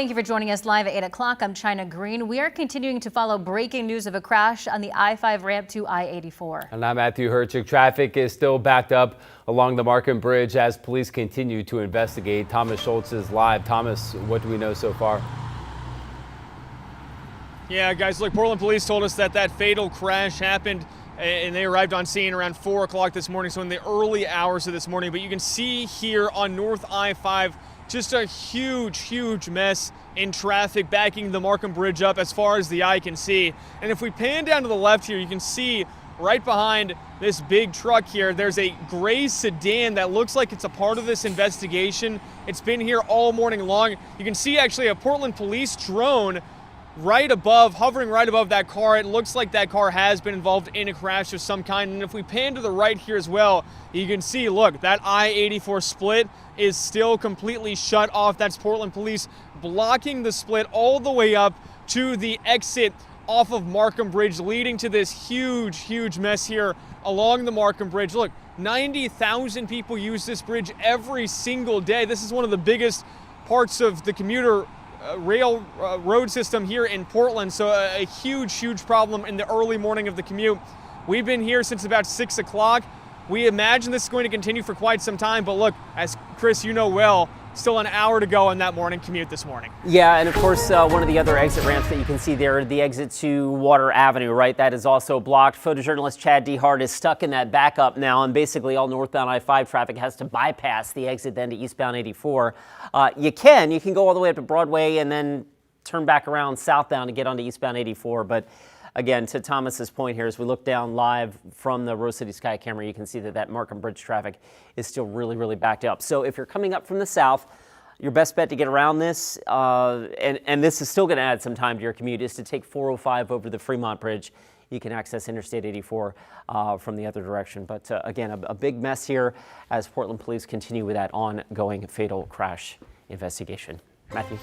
Thank you for joining us live at 8 o'clock. I'm China Green. We are continuing to follow breaking news of a crash on the I-5 ramp to I-84. And I'm Matthew Herchik. Traffic is still backed up along the Markham Bridge as police continue to investigate. Thomas Schultz is live. Thomas, what do we know so far? Yeah, guys, look, Portland police told us that fatal crash happened and they arrived on scene around 4 o'clock this morning, so in the early hours of this morning. But you can see here on North I-5, just a huge mess in traffic backing the Markham Bridge up as far as the eye can see. And if we pan down to the left here, you can see right behind this big truck here, there's a gray sedan that looks like it's a part of this investigation. It's been here all morning long. You can see actually a Portland police drone hovering right above that car. It looks like that car has been involved in a crash of some kind. And if we pan to the right here as well, you can see, look, that I-84 split is still completely shut off. That's Portland police blocking the split all the way up to the exit off of Markham Bridge, leading to this huge mess here along the Markham Bridge. Look, 90,000 people use this bridge every single day. This is one of the biggest parts of the commuter road system here in Portland, so a huge problem in the early morning of the commute. We've been here since about 6 o'clock. We imagine this is going to continue for quite some time, but look, as Chris, you know well, still an hour to go on that morning commute this morning. Yeah, and of course, one of the other exit ramps that you can see there, the exit to Water Avenue, right? That is also blocked. Photojournalist Chad DeHart is stuck in that backup now, and basically all northbound I-5 traffic has to bypass the exit then to eastbound 84. You can go all the way up to Broadway and then turn back around southbound to get onto eastbound 84, but again, to Thomas's point here, as we look down live from the Rose City Sky camera, you can see that Markham Bridge traffic is still really backed up. So if you're coming up from the south, your best bet to get around this, and this is still going to add some time to your commute, is to take 405 over the Fremont Bridge. You can access Interstate 84 from the other direction. But again, a big mess here as Portland police continue with that ongoing fatal crash investigation. Matthew?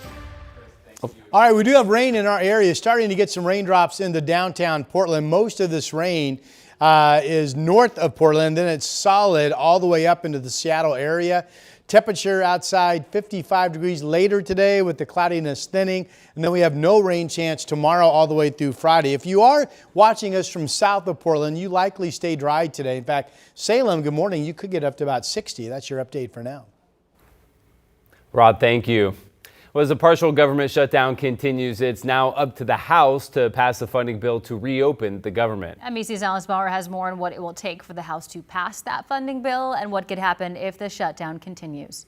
All right, we do have rain in our area, starting to get some raindrops into downtown Portland. Most of this rain is north of Portland, then it's solid all the way up into the Seattle area. Temperature outside 55 degrees later today with the cloudiness thinning, and then we have no rain chance tomorrow all the way through Friday. If you are watching us from south of Portland, you likely stay dry today. In fact, Salem, good morning, you could get up to about 60. That's your update for now. Rod, thank you. Well, as the partial government shutdown continues, it's now up to the House to pass a funding bill to reopen the government. NBC's Alice Bauer has more on what it will take for the House to pass that funding bill and what could happen if the shutdown continues.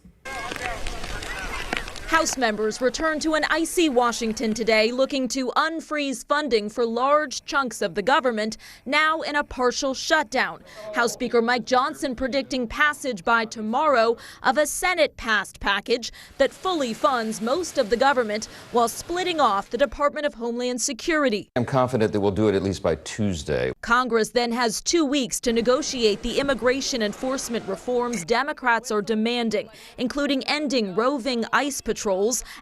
House members returned to an icy Washington today looking to unfreeze funding for large chunks of the government, now in a partial shutdown. House Speaker Mike Johnson predicting passage by tomorrow of a Senate-passed package that fully funds most of the government while splitting off the Department of Homeland Security. I'm confident that we'll do it at least by Tuesday. Congress then has 2 weeks to negotiate the immigration enforcement reforms Democrats are demanding, including ending roving ICE patrols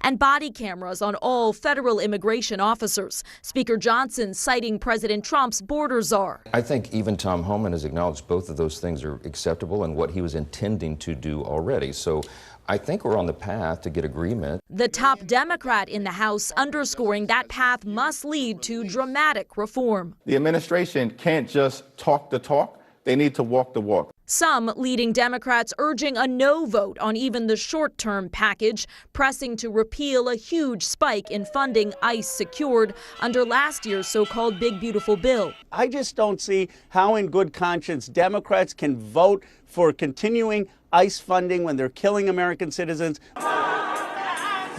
and body cameras on all federal immigration officers. Speaker Johnson citing President Trump's border czar. I think even Tom Homan has acknowledged both of those things are acceptable and what he was intending to do already. So I think we're on the path to get agreement. The top Democrat in the House underscoring that path must lead to dramatic reform. The administration can't just talk the talk. They need to walk the walk. Some leading Democrats urging a no vote on even the short-term package, pressing to repeal a huge spike in funding ICE secured under last year's so-called Big Beautiful Bill. I just don't see how in good conscience Democrats can vote for continuing ICE funding when they're killing American citizens.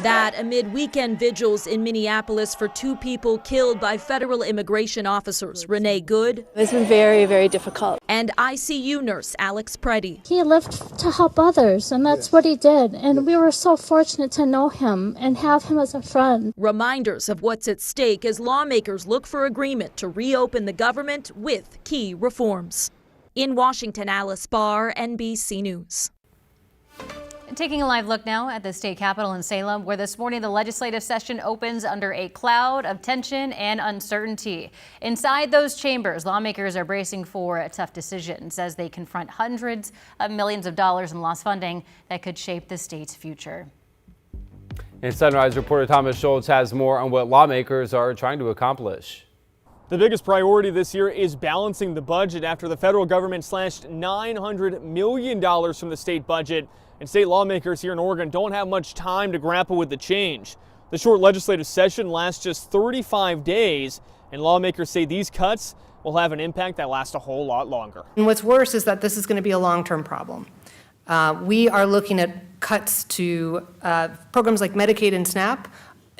That amid weekend vigils in Minneapolis for 2 people killed by federal immigration officers, Renee Good. It's been very difficult. And ICU nurse Alex Preddy. He lived to help others, and that's what he did. And we were so fortunate to know him and have him as a friend. Reminders of what's at stake as lawmakers look for agreement to reopen the government with key reforms. In Washington, Alice Barr, NBC News. Taking a live look now at the state capitol in Salem, where this morning the legislative session opens under a cloud of tension and uncertainty. Inside those chambers, lawmakers are bracing for tough decisions as they confront hundreds of millions of dollars in lost funding that could shape the state's future. And Sunrise reporter Thomas Schultz has more on what lawmakers are trying to accomplish. The biggest priority this year is balancing the budget after the federal government slashed $900 million from the state budget. And state lawmakers here in Oregon don't have much time to grapple with the change. The short legislative session lasts just 35 days, and lawmakers say these cuts will have an impact that lasts a whole lot longer. And what's worse is that this is going to be a long-term problem. We are looking at cuts to programs like Medicaid and SNAP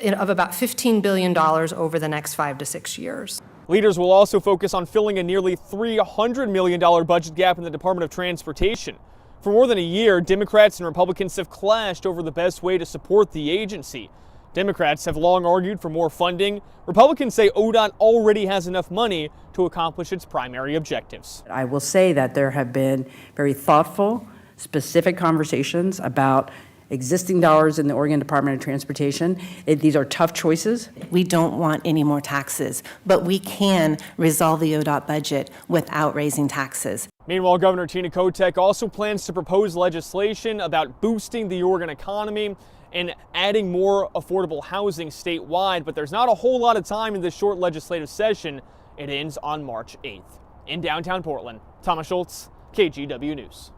of about $15 billion over the next 5 to 6 years. Leaders will also focus on filling a nearly $300 million budget gap in the Department of Transportation. For more than a year, Democrats and Republicans have clashed over the best way to support the agency. Democrats have long argued for more funding. Republicans say ODOT already has enough money to accomplish its primary objectives. I will say that there have been very thoughtful, specific conversations about existing dollars in the Oregon Department of Transportation. These are tough choices. We don't want any more taxes, but we can resolve the ODOT budget without raising taxes. Meanwhile, Governor Tina Kotek also plans to propose legislation about boosting the Oregon economy and adding more affordable housing statewide, but there's not a whole lot of time in this short legislative session. It ends on March 8th. In downtown Portland, Thomas Schultz, KGW News.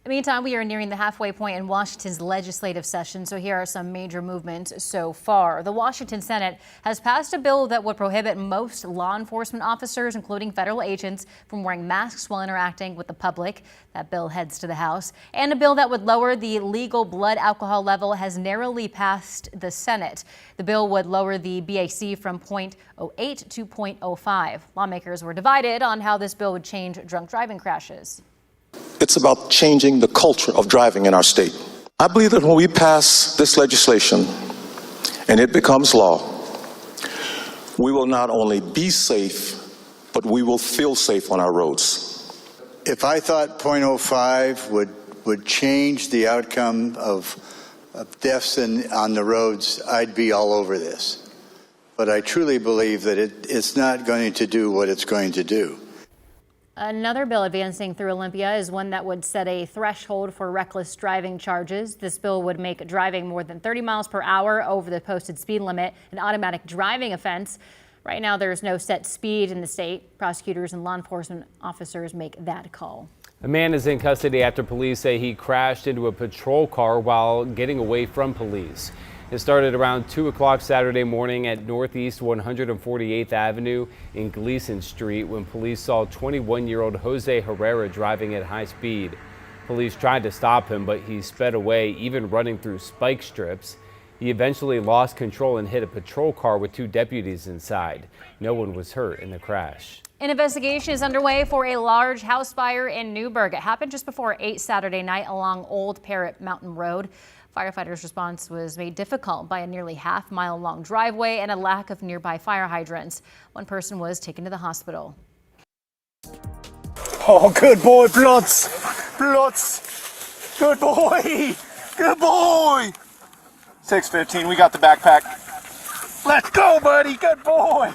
Meantime, we are nearing the halfway point in Washington's legislative session, so here are some major movements so far. The Washington Senate has passed a bill that would prohibit most law enforcement officers, including federal agents, from wearing masks while interacting with the public. That bill heads to the House. And a bill that would lower the legal blood alcohol level has narrowly passed the Senate. The bill would lower the BAC from 0.08 to 0.05. Lawmakers were divided on how this bill would change drunk driving crashes. It's about changing the culture of driving in our state. I believe that when we pass this legislation and it becomes law, we will not only be safe, but we will feel safe on our roads. If I thought 0.05 would change the outcome of deaths on the roads, I'd be all over this. But I truly believe that it's not going to do what it's going to do. Another bill advancing through Olympia is one that would set a threshold for reckless driving charges. This bill would make driving more than 30 miles per hour over the posted speed limit an automatic driving offense. Right now, there's no set speed in the state. Prosecutors and law enforcement officers make that call. A man is in custody after police say he crashed into a patrol car while getting away from police. It started around 2 o'clock Saturday morning at Northeast 148th Avenue in Gleason Street when police saw 21-year-old Jose Herrera driving at high speed. Police tried to stop him, but he sped away, even running through spike strips. He eventually lost control and hit a patrol car with 2 deputies inside. No one was hurt in the crash. An investigation is underway for a large house fire in Newburgh. It happened just before 8 Saturday night along Old Parrot Mountain Road. Firefighters' response was made difficult by a nearly half-mile-long driveway and a lack of nearby fire hydrants. One person was taken to the hospital. Oh, good boy, Bloods! Bloods! Good boy! Good boy! 6:15, we got the backpack. Let's go, buddy! Good boy!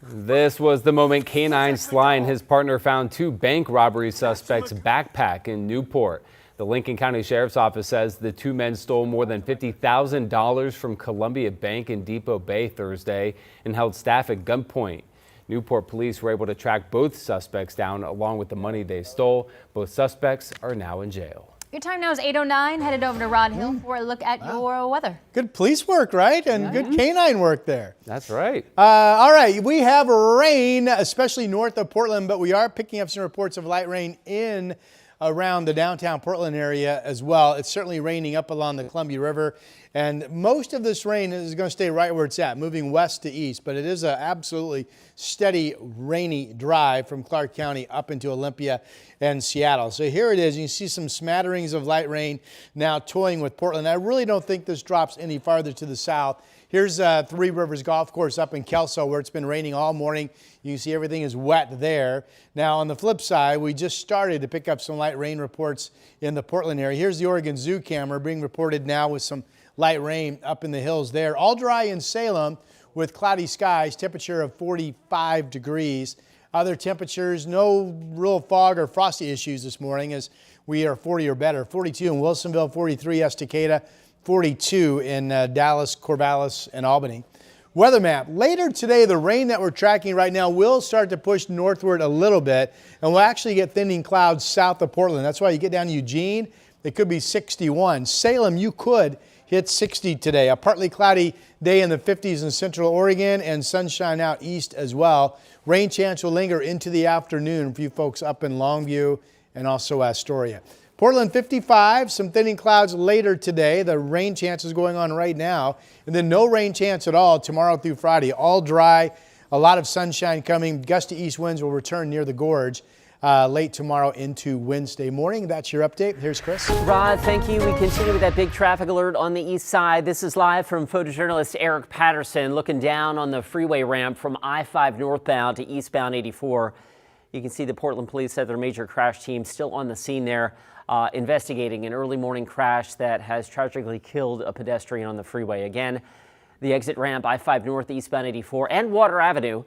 This was the moment K-9 Sly and his partner found 2 bank robbery suspects' backpack in Newport. The Lincoln County Sheriff's Office says the 2 men stole more than $50,000 from Columbia Bank in Depot Bay Thursday and held staff at gunpoint. Newport police were able to track both suspects down along with the money they stole. Both suspects are now in jail. Your time now is 8:09. Headed over to Rod Hill for a look at your weather. Good police work, right? And good canine work there. That's right. All right, we have rain, especially north of Portland, but we are picking up some reports of light rain in around the downtown Portland area as well. It's certainly raining up along the Columbia River, and most of this rain is going to stay right where it's at, moving west to east, but it is an absolutely steady rainy drive from Clark County up into Olympia and Seattle. So here it is. You can see some smatterings of light rain now toying with Portland. I really don't think this drops any farther to the south. Here's Three Rivers Golf Course up in Kelso where it's been raining all morning. You can see everything is wet there. Now on the flip side, we just started to pick up some light rain reports in the Portland area. Here's the Oregon Zoo camera being reported now with some light rain up in the hills there. All dry in Salem with cloudy skies, temperature of 45 degrees. Other temperatures, no real fog or frosty issues this morning as we are 40 or better. 42 in Wilsonville, 43 Estacada, 42 in Dallas, Corvallis, and Albany. Weather map. Later today, the rain that we're tracking right now will start to push northward a little bit, and we'll actually get thinning clouds south of Portland. That's why you get down to Eugene, it could be 61. Salem, you could hit 60 today. A partly cloudy day in the 50s in central Oregon and sunshine out east as well. Rain chance will linger into the afternoon for you folks up in Longview and also Astoria. Portland 55, some thinning clouds later today. The rain chance is going on right now. And then no rain chance at all tomorrow through Friday. All dry, a lot of sunshine coming. Gusty east winds will return near the gorge late tomorrow into Wednesday morning. That's your update. Here's Chris. Rod, thank you. We continue with that big traffic alert on the east side. This is live from photojournalist Eric Patterson looking down on the freeway ramp from I-5 northbound to eastbound 84. You can see the Portland police said their major crash team still on the scene there. Investigating an early morning crash that has tragically killed a pedestrian on the freeway. Again, the exit ramp I-5 north eastbound 84 and Water Avenue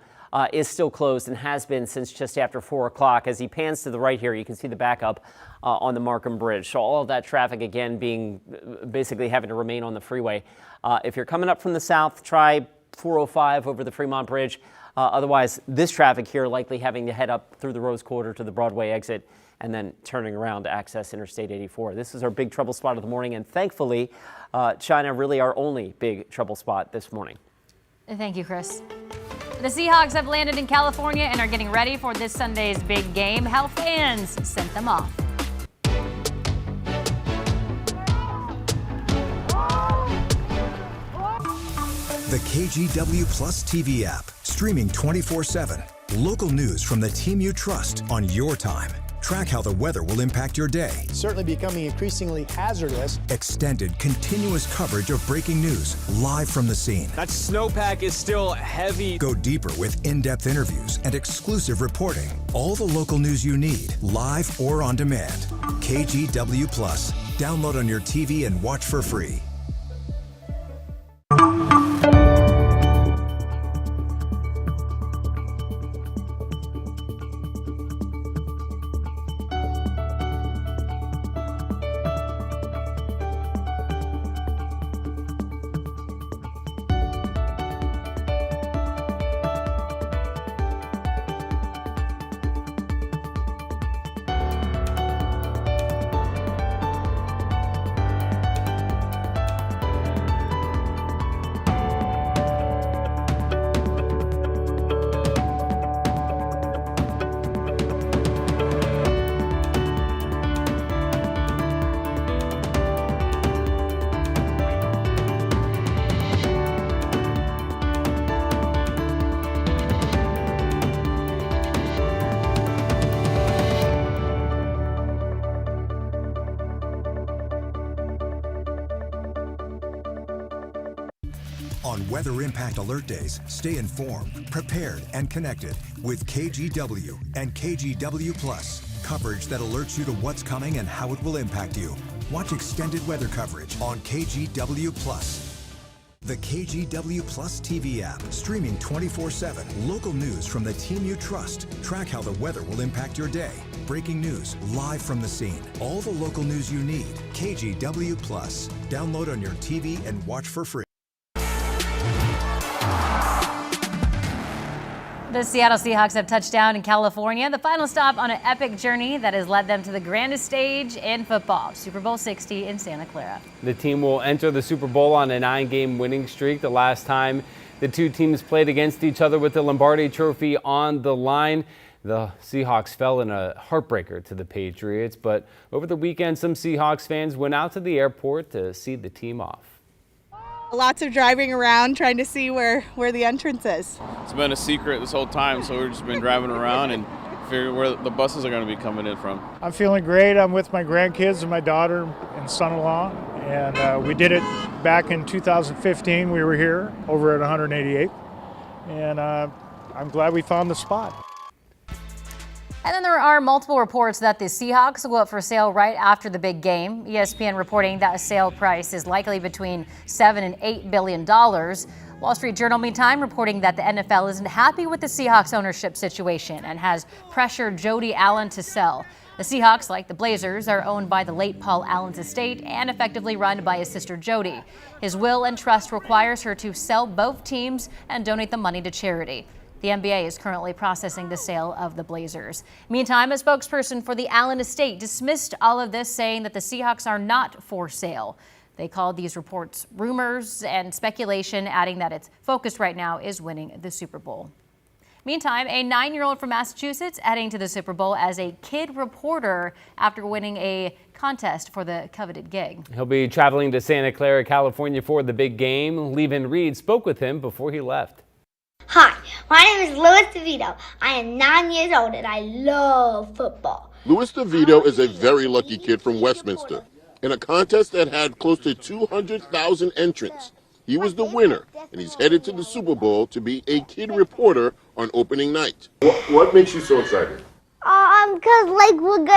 is still closed and has been since just after 4 o'clock. As he pans to the right here, you can see the backup on the Markham Bridge. So all of that traffic again being basically having to remain on the freeway. If you're coming up from the south, try 405 over the Fremont Bridge. Otherwise, this traffic here likely having to head up through the Rose Quarter to the Broadway exit and then turning around to access Interstate 84. This is our big trouble spot of the morning, and thankfully, China really our only big trouble spot this morning. Thank you, Chris. The Seahawks have landed in California and are getting ready for this Sunday's big game. How fans sent them off. The KGW Plus TV app, streaming 24/7. Local news from the team you trust on your time. Track how the weather will impact your day. Certainly becoming increasingly hazardous. Extended, continuous coverage of breaking news live from the scene. That snowpack is still heavy. Go deeper with in-depth interviews and exclusive reporting. All the local news you need, live or on demand. KGW Plus. Download on your TV and watch for free. On Weather Impact Alert Days, stay informed, prepared, and connected with KGW and KGW Plus. Coverage that alerts you to what's coming and how it will impact you. Watch extended weather coverage on KGW Plus. The KGW Plus TV app, streaming 24/7. Local news from the team you trust. Track how the weather will impact your day. Breaking news live from the scene. All the local news you need. KGW Plus. Download on your TV and watch for free. The Seattle Seahawks have touched down in California, the final stop on an epic journey that has led them to the grandest stage in football, Super Bowl 60 in Santa Clara. The team will enter the Super Bowl on a 9-game winning streak. The last time the two teams played against each other with the Lombardi Trophy on the line, the Seahawks fell in a heartbreaker to the Patriots. But over the weekend, some Seahawks fans went out to the airport to see the team off. Lots of driving around trying to see where the entrance is. It's been a secret this whole time, so we've just been driving around and figuring where the buses are going to be coming in from. I'm feeling great. I'm with my grandkids and my daughter and son-in-law, and we did it back in 2015. We were here over at 188, and I'm glad we found the spot. And then there are multiple reports that the Seahawks will go up for sale right after the big game. ESPN reporting that a sale price is likely between $7 and $8 billion. Wall Street Journal, meantime, reporting that the NFL isn't happy with the Seahawks ownership situation and has pressured Jody Allen to sell. The Seahawks, like the Blazers, are owned by the late Paul Allen's estate and effectively run by his sister Jody. His will and trust requires her to sell both teams and donate the money to charity. The NBA is currently processing the sale of the Blazers. Meantime, a spokesperson for the Allen estate dismissed all of this, saying that the Seahawks are not for sale. They called these reports rumors and speculation, adding that its focus right now is winning the Super Bowl. Meantime, a 9-year-old from Massachusetts heading to the Super Bowl as a kid reporter after winning a contest for the coveted gig. He'll be traveling to Santa Clara, California for the big game. Levin Reed spoke with him before he left. Hi, my name is Louis DeVito. I am 9 years old and I love football. Louis DeVito is a very lucky kid from Westminster. In a contest that had close to 200,000 entrants, he was the winner, and he's headed to the Super Bowl to be a kid reporter on opening night. What makes you so excited? Cause like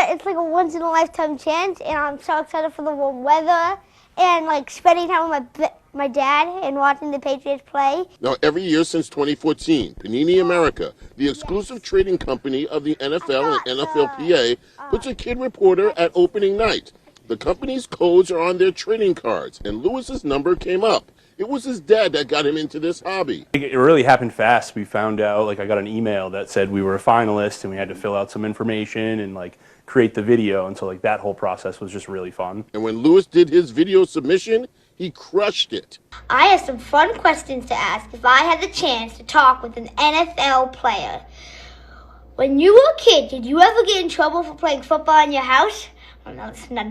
it's like a once in a lifetime chance, and I'm so excited for the warm weather and like spending time with my dad and watching the Patriots play. Now, every year since 2014, Panini America, the exclusive trading company of the NFL and NFLPA, puts a kid reporter at opening night. The company's codes are on their trading cards, and Lewis's number came up. It was his dad that got him into this hobby. It really happened fast. We found out, I got an email that said we were a finalist and we had to fill out some information and create the video. And so that whole process was just really fun. And when Lewis did his video submission, he crushed it. I have some fun questions to ask if I had the chance to talk with an NFL player. When you were a kid, did you ever get in trouble for playing football in your house? Oh, no, it's not.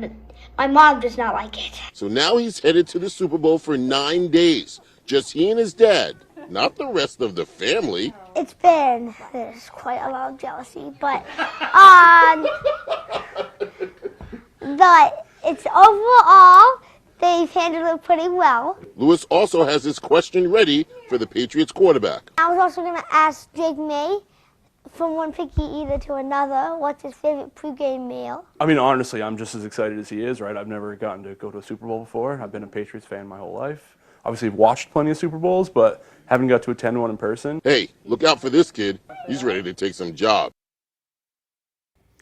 My mom does not like it. So now he's headed to the Super Bowl for 9 days. Just he and his dad, not the rest of the family. There's quite a lot of jealousy, but it's overall, they've handled it pretty well. Lewis also has his question ready for the Patriots quarterback. I was also going to ask Jake May, from one picky eater to another, what's his favorite pregame meal? Honestly, I'm just as excited as he is, right? I've never gotten to go to a Super Bowl before. I've been a Patriots fan my whole life. Obviously, I've watched plenty of Super Bowls, but haven't got to attend one in person. Hey, look out for this kid. He's ready to take some jobs.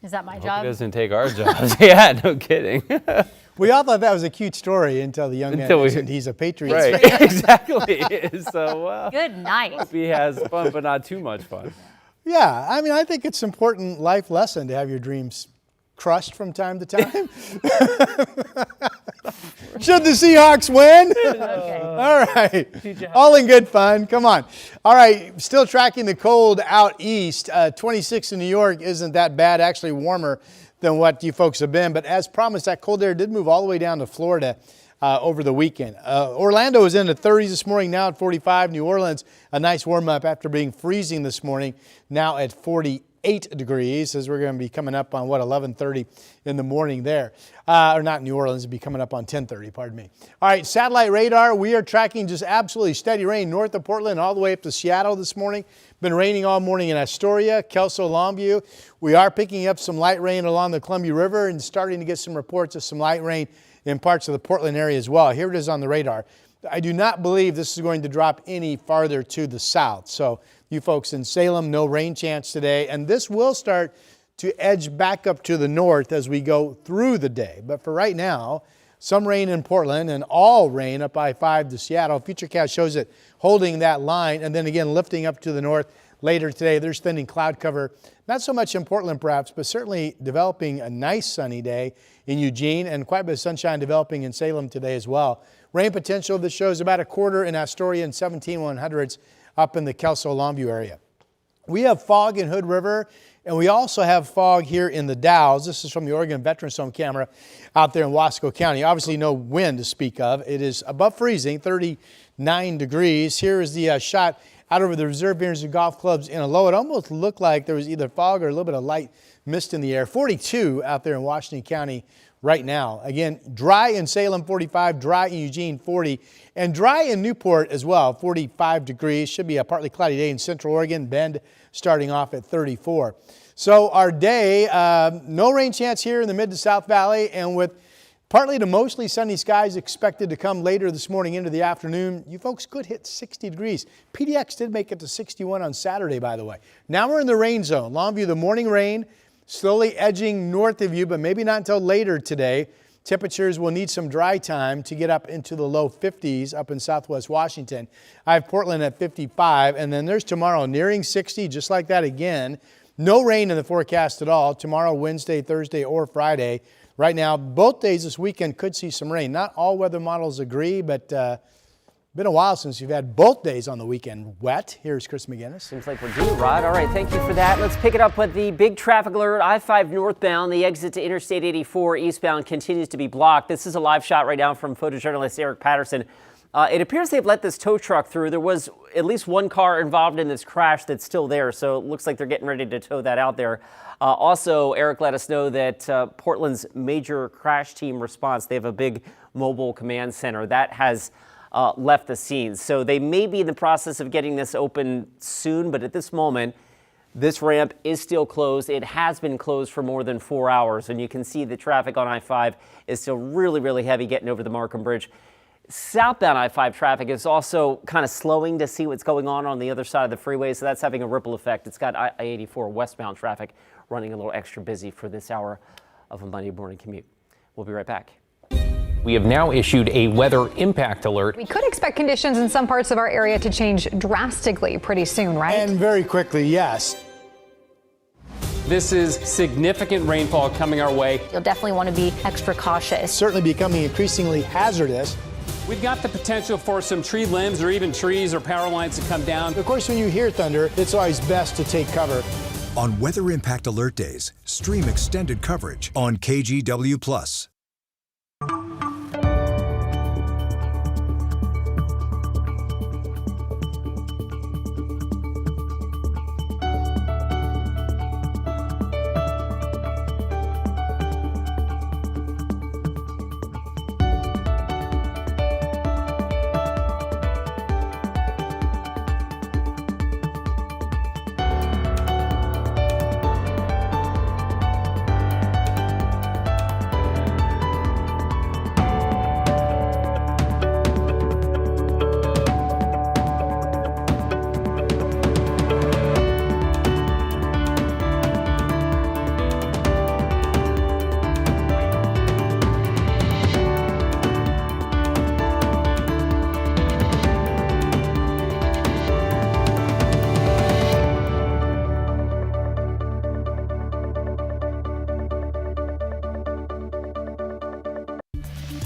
Is that my Hope job? he doesn't take our jobs. Yeah, no kidding. We all thought that was a cute story until the young man mentioned he's a Patriots fan. Exactly. So, good night. Hope he has fun, but not too much fun. Yeah, I think it's an important life lesson to have your dreams crushed from time to time. Should the Seahawks win? Okay. All right. All in good fun. Come on. All right. Still tracking the cold out east. 26 in New York isn't that bad. Actually warmer than what you folks have been. But as promised, that cold air did move all the way down to Florida over the weekend. Orlando was in the 30s this morning, now at 45. New Orleans, a nice warm-up after being freezing this morning, now at 48 degrees, as we're going to be coming up on, 11:30 in the morning there. Or not New Orleans, it'll be coming up on 10:30, pardon me. All right, satellite radar, we are tracking just absolutely steady rain north of Portland all the way up to Seattle this morning. Been raining all morning in Astoria, Kelso, Longview. We are picking up some light rain along the Columbia River and starting to get some reports of some light rain in parts of the Portland area as well. Here it is on the radar. I do not believe this is going to drop any farther to the south. So you folks in Salem, no rain chance today. And this will start to edge back up to the north as we go through the day. But for right now, some rain in Portland and all rain up I-5 to Seattle. Futurecast shows it holding that line and then again lifting up to the north later today. There's thinning cloud cover. Not so much in Portland perhaps, but certainly developing a nice sunny day in Eugene and quite a bit of sunshine developing in Salem today as well. Rain potential, this shows about a quarter in Astoria and 17/100ths up in the Kelso-Longview area. We have fog in Hood River, and we also have fog here in the Dalles. This is from the Oregon Veterans Home camera out there in Wasco County. Obviously no wind to speak of. It is above freezing, 39 degrees. Here is the shot out over the reserve vineyards and golf clubs in a low. It almost looked like there was either fog or a little bit of light mist in the air. 42 out there in Washington County right now. Again, dry in Salem, 45, dry in Eugene, 40, and dry in Newport as well, 45 degrees. Should be a partly cloudy day in Central Oregon, Bend starting off at 34. So our day, no rain chance here in the mid to South Valley, and with partly to mostly sunny skies expected to come later this morning into the afternoon, you folks could hit 60 degrees. PDX did make it to 61 on Saturday, by the way. Now we're in the rain zone. Longview, the morning rain, slowly edging north of you, but maybe not until later today. Temperatures will need some dry time to get up into the low 50s up in southwest Washington. I have Portland at 55, and then there's tomorrow nearing 60, just like that again. No rain in the forecast at all tomorrow, Wednesday, Thursday, or Friday. Right now, both days this weekend could see some rain. Not all weather models agree, but been a while since you've had both days on the weekend wet. Here's Chris McGinnis. Seems like we're due, Rod. All right, thank you for that. Let's pick it up with the big traffic alert. I-5 northbound, the exit to Interstate 84 eastbound continues to be blocked. This is a live shot right now from photojournalist Eric Patterson. It appears they've let this tow truck through. There was at least one car involved in this crash that's still there, so it looks like they're getting ready to tow that out there. Also, Eric let us know that Portland's major crash team response, they have a big mobile command center that has left the scene. So they may be in the process of getting this open soon, but at this moment, this ramp is still closed. It has been closed for more than 4 hours, and you can see the traffic on I-5 is still really, really heavy getting over the Markham Bridge. Southbound I-5 traffic is also kind of slowing to see what's going on the other side of the freeway, so that's having a ripple effect. It's got I-84 westbound traffic running a little extra busy for this hour of a Monday morning commute. We'll be right back. We have now issued a weather impact alert. We could expect conditions in some parts of our area to change drastically pretty soon, right? And very quickly, yes. This is significant rainfall coming our way. You'll definitely want to be extra cautious. Certainly becoming increasingly hazardous. We've got the potential for some tree limbs or even trees or power lines to come down. Of course, when you hear thunder, it's always best to take cover. On Weather Impact Alert Days, stream extended coverage on KGW+.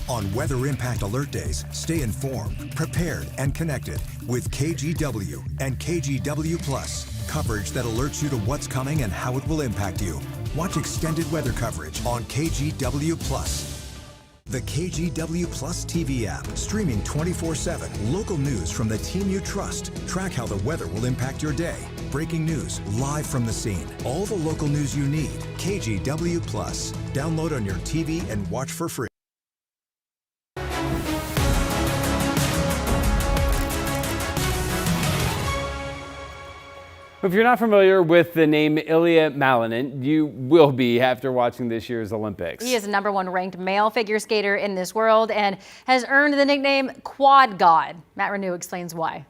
On Weather Impact Alert Days, stay informed, prepared, and connected with KGW and KGW+. Coverage that alerts you to what's coming and how it will impact you. Watch extended weather coverage on KGW+. The KGW Plus TV app, streaming 24/7. Local news from the team you trust. Track how the weather will impact your day. Breaking news, live from the scene. All the local news you need. KGW Plus. Download on your TV and watch for free. If you're not familiar with the name Ilia Malinin, you will be after watching this year's Olympics. He is the #1 ranked male figure skater in this world and has earned the nickname Quad God. Matt Renew explains why.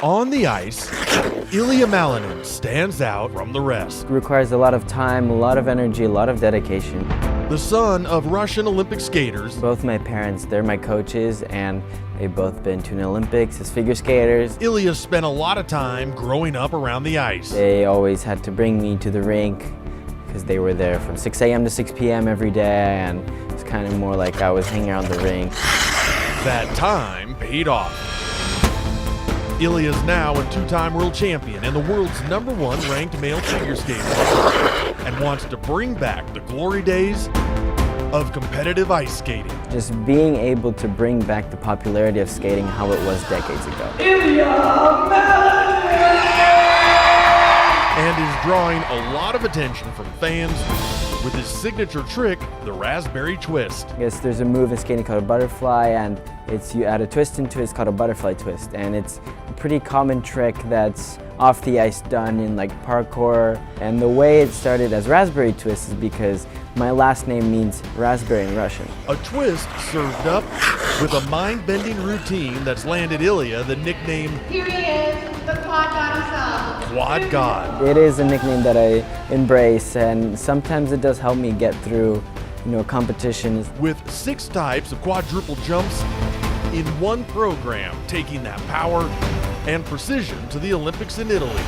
On the ice, Ilia Malinin stands out from the rest. It requires a lot of time, a lot of energy, a lot of dedication. The son of Russian Olympic skaters. Both my parents, they're my coaches, and they've both been to an Olympics as figure skaters. Ilia spent a lot of time growing up around the ice. They always had to bring me to the rink because they were there from 6 a.m. to 6 p.m. every day, and it's kind of more like I was hanging around the rink. That time paid off. Ilia is now a two-time world champion and the world's #1 ranked male figure skater, and wants to bring back the glory days of competitive ice skating. Just being able to bring back the popularity of skating how it was decades ago. And is drawing a lot of attention from fans with his signature trick, the raspberry twist. Yes, there's a move in skating called a butterfly, and you add a twist into it. It's called a butterfly twist, and it's a pretty common trick that's off the ice done in like parkour. And the way it started as raspberry twist is because my last name means raspberry in Russian. A twist served up with a mind-bending routine that's landed Ilia the nickname Here he is, the Quad God himself. Quad God. It is a nickname that I embrace, and sometimes it does help me get through, competitions. With 6 types of quadruple jumps in one program, taking that power and precision to the Olympics in Italy.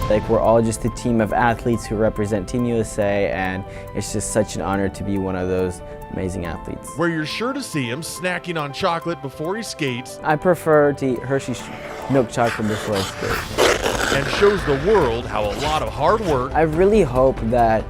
Like, we're all just a team of athletes who represent Team USA, and it's just such an honor to be one of those amazing athletes. Where you're sure to see him snacking on chocolate before he skates. I prefer to eat Hershey's milk chocolate before I skate. And shows the world how a lot of hard work. I really hope that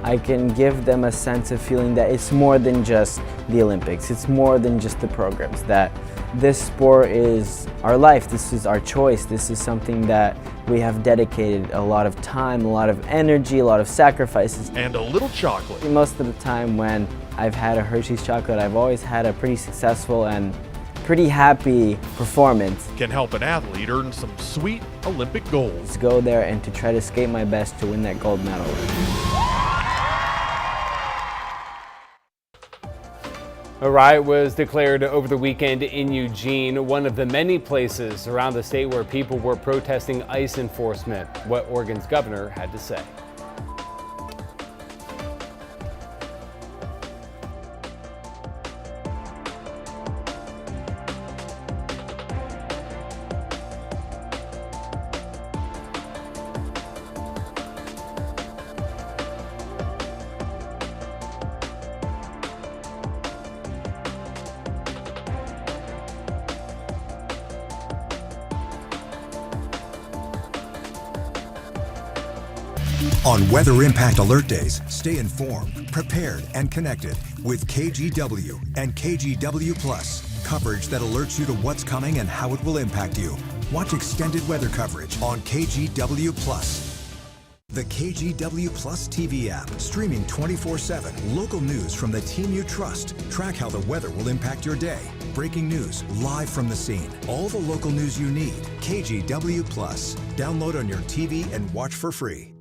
I can give them a sense of feeling that it's more than just the Olympics. It's more than just the programs, that this sport is our life. This is our choice. This is something that we have dedicated a lot of time, a lot of energy, a lot of sacrifices. And a little chocolate. Most of the time when I've had a Hershey's chocolate, I've always had a pretty successful and pretty happy performance. Can help an athlete earn some sweet Olympic gold. To go there and to try to skate my best to win that gold medal. A riot was declared over the weekend in Eugene, one of the many places around the state where people were protesting ICE enforcement. What Oregon's governor had to say. On Weather Impact Alert Days, stay informed, prepared, and connected with KGW and KGW Plus. Coverage that alerts you to what's coming and how it will impact you. Watch extended weather coverage on KGW Plus. The KGW Plus TV app, streaming 24/7. Local news from the team you trust. Track how the weather will impact your day. Breaking news, live from the scene. All the local news you need. KGW Plus. Download on your TV and watch for free.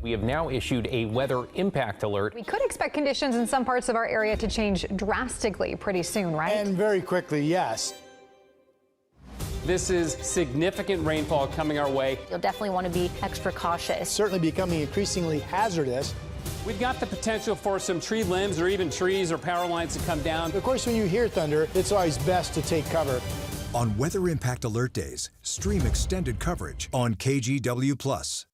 We have now issued a weather impact alert. We could expect conditions in some parts of our area to change drastically pretty soon, right? And very quickly, yes. This is significant rainfall coming our way. You'll definitely want to be extra cautious. It's certainly becoming increasingly hazardous. We've got the potential for some tree limbs or even trees or power lines to come down. Of course, when you hear thunder, it's always best to take cover. On Weather Impact Alert Days, stream extended coverage on KGW Plus.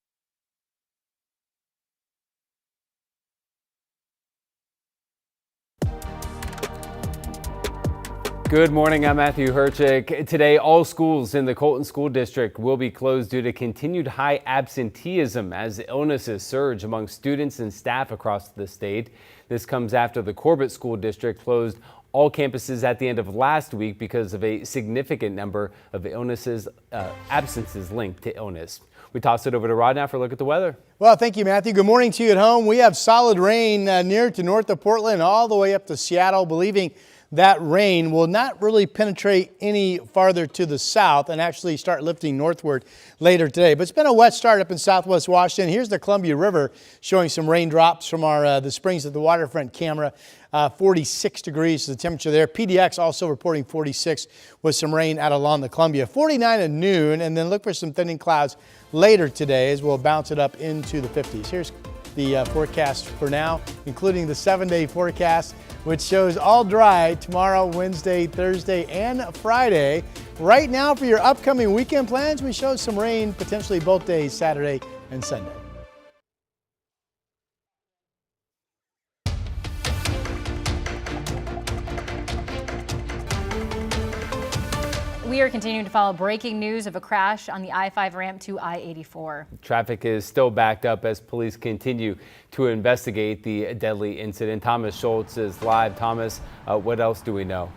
Good morning, I'm Matthew Herchick. Today, all schools in the Colton School District will be closed due to continued high absenteeism as illnesses surge among students and staff across the state. This comes after the Corbett School District closed all campuses at the end of last week because of a significant number of absences linked to illness. We toss it over to Rod now for a look at the weather. Well, thank you, Matthew. Good morning to you at home. We have solid rain near to north of Portland all the way up to Seattle, believing that rain will not really penetrate any farther to the south and actually start lifting northward later today. But it's been a wet start up in southwest Washington. Here's the Columbia River showing some raindrops from our the Springs at the Waterfront camera. 46 degrees is the temperature there. PDX also reporting 46 with some rain out along the Columbia. 49 at noon, and then look for some thinning clouds later today as we'll bounce it up into the 50s. Here's the forecast for now, including the 7-day forecast, which shows all dry tomorrow, Wednesday, Thursday, and Friday. Right now for your upcoming weekend plans, we showed some rain potentially both days, Saturday and Sunday. We are continuing to follow breaking news of a crash on the I-5 ramp to I-84. Traffic is still backed up as police continue to investigate the deadly incident. Thomas Schultz is live. Thomas, what else do we know?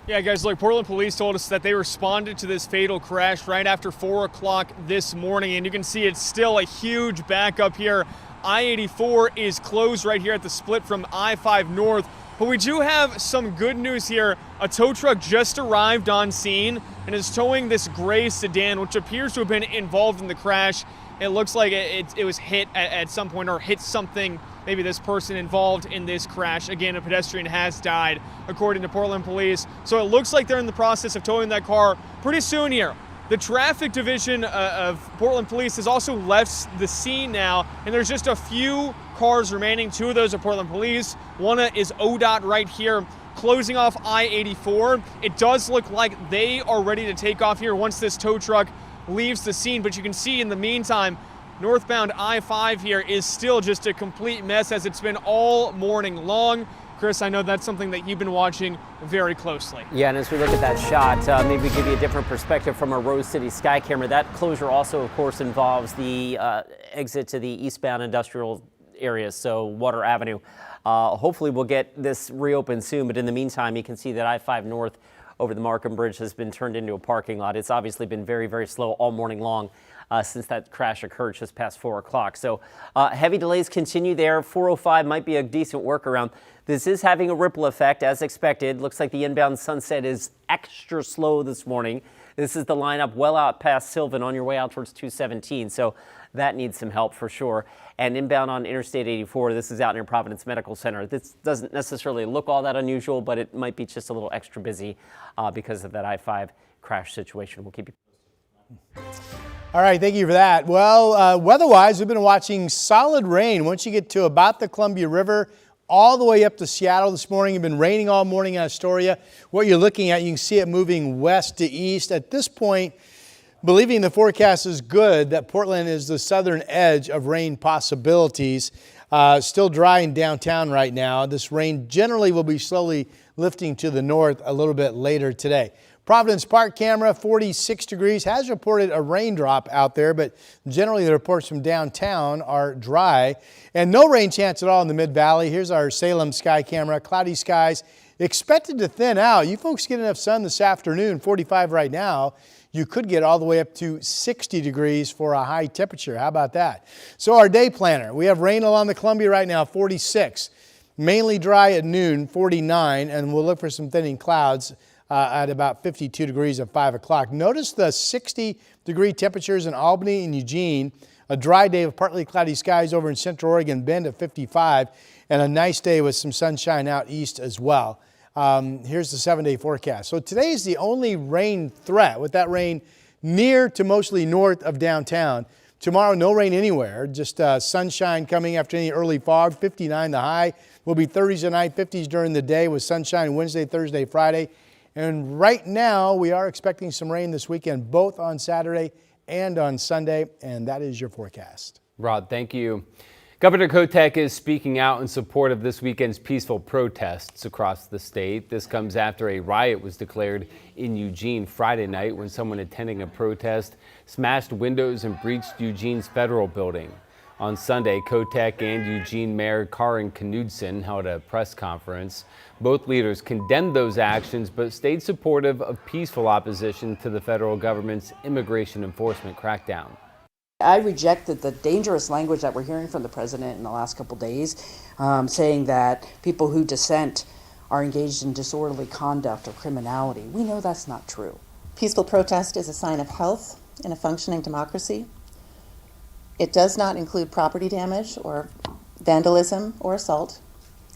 Yeah, guys, look, Portland police told us that they responded to this fatal crash right after 4 o'clock this morning, and you can see it's still a huge backup here. I-84 is closed right here at the split from I-5 North. But we do have some good news here. A tow truck just arrived on scene and is towing this gray sedan, which appears to have been involved in the crash. It looks like it was hit at some point or hit something, maybe this person involved in this crash. Again, a pedestrian has died, according to Portland police. So it looks like they're in the process of towing that car pretty soon here. The traffic division of Portland police has also left the scene now, and there's just a few cars remaining. 2 of those are Portland police. One is ODOT right here, closing off I-84. It does look like they are ready to take off here once this tow truck leaves the scene, but you can see in the meantime, northbound I-5 here is still just a complete mess as it's been all morning long. Chris, I know that's something that you've been watching very closely. Yeah, and as we look at that shot, maybe give you a different perspective from a Rose City sky camera. That closure also, of course, involves the exit to the eastbound industrial areas, so Water Avenue. Hopefully we'll get this reopened soon, but in the meantime, you can see that I-5 North over the Markham Bridge has been turned into a parking lot. It's obviously been very, very slow all morning long since that crash occurred just past 4 o'clock. So heavy delays continue there. 405 might be a decent workaround. This is having a ripple effect as expected. Looks like the inbound Sunset is extra slow this morning. This is the lineup well out past Sylvan on your way out towards 217. So that needs some help for sure. And inbound on Interstate 84, this is out near Providence Medical Center. This doesn't necessarily look all that unusual, but it might be just a little extra busy because of that I-5 crash situation. We'll keep you posted. All right, thank you for that. Well, weather-wise, we've been watching solid rain. Once you get to about the Columbia River, all the way up to Seattle this morning. It's been raining all morning in Astoria. What you're looking at, you can see it moving west to east. At this point, believing the forecast is good, that Portland is the southern edge of rain possibilities. Still dry in downtown right now. This rain generally will be slowly lifting to the north a little bit later today. Providence Park camera, 46 degrees, has reported a raindrop out there, but generally the reports from downtown are dry. And no rain chance at all in the Mid-Valley. Here's our Salem sky camera. Cloudy skies expected to thin out. You folks get enough sun this afternoon, 45 right now. You could get all the way up to 60 degrees for a high temperature. How about that? So our day planner, we have rain along the Columbia right now, 46. Mainly dry at noon, 49, and we'll look for some thinning clouds at about 52 degrees at 5 o'clock. Notice the 60-degree temperatures in Albany and Eugene. A dry day with partly cloudy skies over in Central Oregon, Bend at 55, and a nice day with some sunshine out east as well. Here's the 7-day forecast. So today is the only rain threat, with that rain near to mostly north of downtown. Tomorrow, no rain anywhere, just sunshine coming after any early fog. 59 the high. Will be 30s tonight, 50s during the day with sunshine Wednesday, Thursday, Friday. And right now, we are expecting some rain this weekend, both on Saturday and on Sunday, and that is your forecast. Rod, thank you. Governor Kotek is speaking out in support of this weekend's peaceful protests across the state. This comes after a riot was declared in Eugene Friday night when someone attending a protest smashed windows and breached Eugene's federal building. On Sunday, Kotek and Eugene Mayor Karin Knudsen held a press conference. Both leaders condemned those actions but stayed supportive of peaceful opposition to the federal government's immigration enforcement crackdown. I rejected the dangerous language that we're hearing from the president in the last couple days, saying that people who dissent are engaged in disorderly conduct or criminality. We know that's not true. Peaceful protest is a sign of health in a functioning democracy. It does not include property damage or vandalism or assault,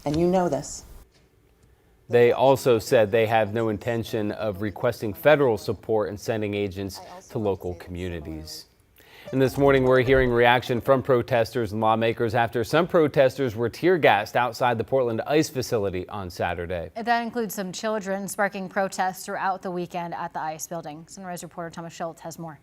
and you know this. They also said they have no intention of requesting federal support and sending agents to local communities. And this morning we're hearing reaction from protesters and lawmakers after some protesters were tear gassed outside the Portland ICE facility on Saturday. That includes some children, sparking protests throughout the weekend at the ICE building. Sunrise reporter Thomas Schultz has more.